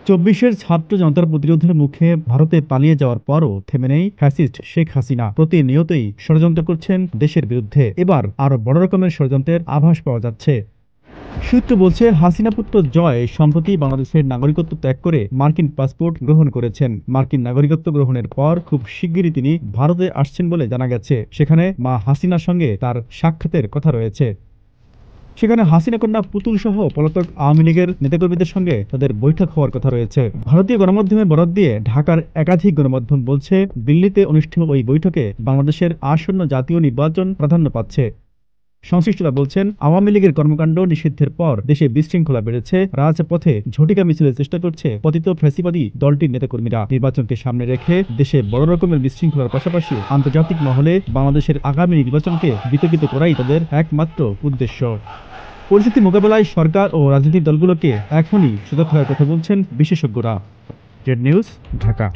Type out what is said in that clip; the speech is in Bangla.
চব্বিশের ছাত্র জনতার প্রতিরোধের মুখে ভারতে পালিয়ে যাওয়ার পরও থেমে নেই ফ্যাসিস্ট শেখ হাসিনা। প্রতিনিয়তই ষড়যন্ত্র করছেন দেশের বিরুদ্ধে। এবার আরো বড় রকমের ষড়যন্ত্রের আভাস পাওয়া যাচ্ছে। সূত্র বলছে, হাসিনা পুত্র জয় সম্প্রতি বাংলাদেশের নাগরিকত্ব ত্যাগ করে মার্কিন পাসপোর্ট গ্রহণ করেছেন। মার্কিন নাগরিকত্ব গ্রহণের পর খুব শিগগিরই তিনি ভারতে আসছেন বলে জানা গেছে। সেখানে মা হাসিনার সঙ্গে তার সাক্ষাতের কথা রয়েছে। সেখানে হাসিনা কন্যা পুতুল সহ পলাতক আওয়ামী লীগের নেতাকর্মীদের সঙ্গে তাদের বৈঠক হওয়ার কথা রয়েছে। ভারতীয় গণমাধ্যমে বরাত দিয়ে ঢাকার একাধিক গণমাধ্যম বলছে, দিল্লিতে অনুষ্ঠিত ওই বৈঠকে বাংলাদেশের আসন্ন জাতীয় নির্বাচন প্রাধান্য পাচ্ছে। সংশ্লিষ্টরা বলছেন, আওয়ামী লীগের কর্মকাণ্ড নিষিদ্ধের পর দেশে বিশৃঙ্খলা বেড়েছে। রাজপথে ঝটিকা মিছিলের চেষ্টা করছে পতিত ফ্যাসিবাদী দলটির নেতাকর্মীরা। নির্বাচনকে সামনে রেখে দেশে বড় রকমের বিশৃঙ্খলার পাশাপাশি আন্তর্জাতিক মহলে বাংলাদেশের আগামী নির্বাচনকে বিতর্কিত করাই তাদের একমাত্র উদ্দেশ্য। পরিস্থিতি মোকাবেলায় সরকার ও রাজনৈতিক দলগুলোকে এখনই সতর্ক হওয়ার কথা বলছেন বিশেষজ্ঞরা। Z news, Dhaka.